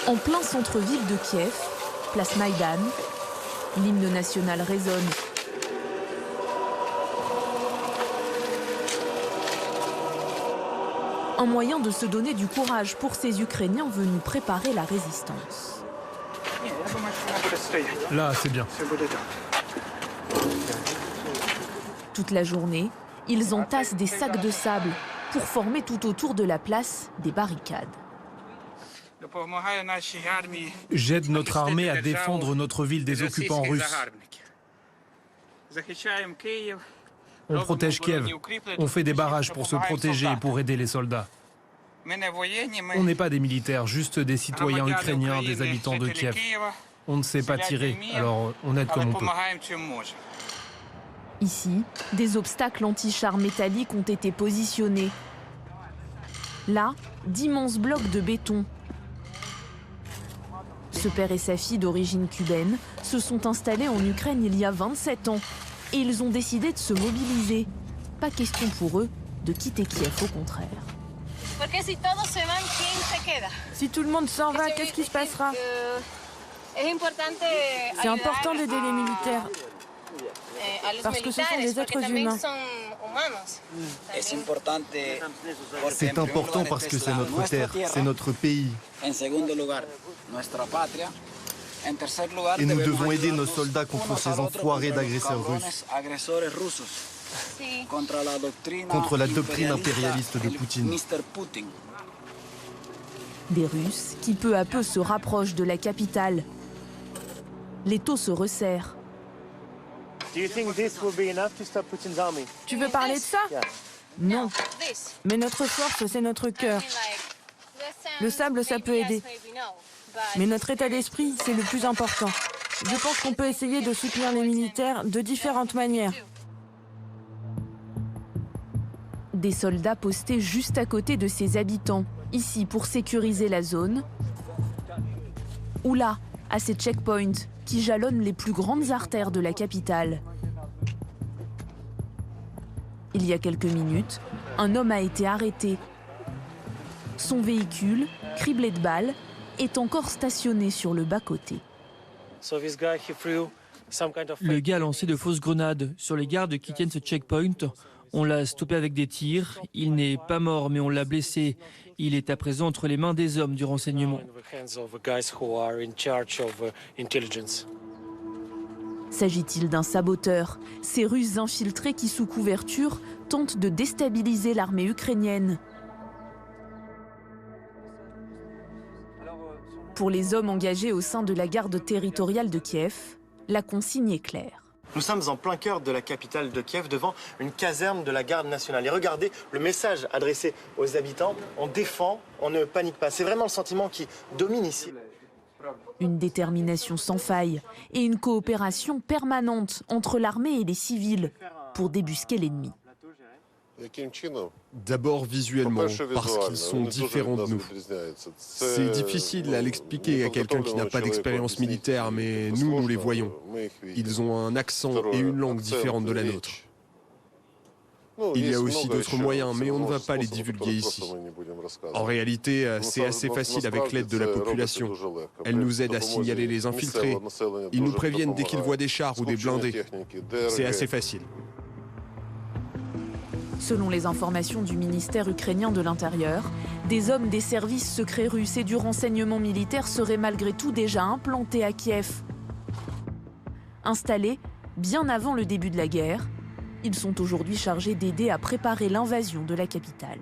En plein centre-ville de Kiev, place Maïdan, l'hymne national résonne. Un moyen de se donner du courage pour ces Ukrainiens venus préparer la résistance. Là, c'est bien. Toute la journée, ils entassent des sacs de sable pour former tout autour de la place des barricades. J'aide notre armée à défendre notre ville des occupants russes. On protège Kiev. On fait des barrages pour se protéger et pour aider les soldats. On n'est pas des militaires, juste des citoyens ukrainiens, des habitants de Kiev. On ne sait pas tirer, alors on aide comme on peut. Ici, des obstacles anti-chars métalliques ont été positionnés. Là, d'immenses blocs de béton. Ce père et sa fille d'origine cubaine se sont installés en Ukraine il y a 27 ans. Et ils ont décidé de se mobiliser. Pas question pour eux de quitter Kiev, au contraire. Si tout le monde s'en va, qu'est-ce qui se passera? C'est important d'aider les militaires. Parce que ce sont des êtres humains. C'est important parce que c'est notre terre, c'est notre pays. Et nous devons aider nos soldats contre ces enfoirés d'agresseurs russes. Contre la doctrine impérialiste de Poutine. Des Russes qui peu à peu se rapprochent de la capitale. L'étau se resserre. Tu veux parler de ça? Non. Mais notre force, c'est notre cœur. Le sable, ça peut aider. Mais notre état d'esprit, c'est le plus important. Je pense qu'on peut essayer de soutenir les militaires de différentes manières. Des soldats postés juste à côté de ses habitants, ici pour sécuriser la zone, ou là, à ces checkpoints qui jalonnent les plus grandes artères de la capitale. Il y a quelques minutes, un homme a été arrêté. Son véhicule, criblé de balles, est encore stationné sur le bas-côté. Le gars a lancé de fausses grenades sur les gardes qui tiennent ce checkpoint. On l'a stoppé avec des tirs. Il n'est pas mort, mais on l'a blessé. Il est à présent entre les mains des hommes du renseignement. S'agit-il d'un saboteur? Ces Russes infiltrés qui, sous couverture, tentent de déstabiliser l'armée ukrainienne. Pour les hommes engagés au sein de la garde territoriale de Kiev, la consigne est claire. Nous sommes en plein cœur de la capitale de Kiev, devant une caserne de la garde nationale. Et regardez le message adressé aux habitants. On défend, on ne panique pas. C'est vraiment le sentiment qui domine ici. Une détermination sans faille et une coopération permanente entre l'armée et les civils pour débusquer l'ennemi. D'abord visuellement, parce qu'ils sont différents de nous. C'est difficile à l'expliquer à quelqu'un qui n'a pas d'expérience militaire, mais nous les voyons. Ils ont un accent et une langue différente de la nôtre. Il y a aussi d'autres moyens, mais on ne va pas les divulguer ici. En réalité, c'est assez facile avec l'aide de la population. Elle nous aide à signaler les infiltrés. Ils nous préviennent dès qu'ils voient des chars ou des blindés. C'est assez facile. Selon les informations du ministère ukrainien de l'Intérieur, des hommes des services secrets russes et du renseignement militaire seraient malgré tout déjà implantés à Kiev. Installés bien avant le début de la guerre, ils sont aujourd'hui chargés d'aider à préparer l'invasion de la capitale.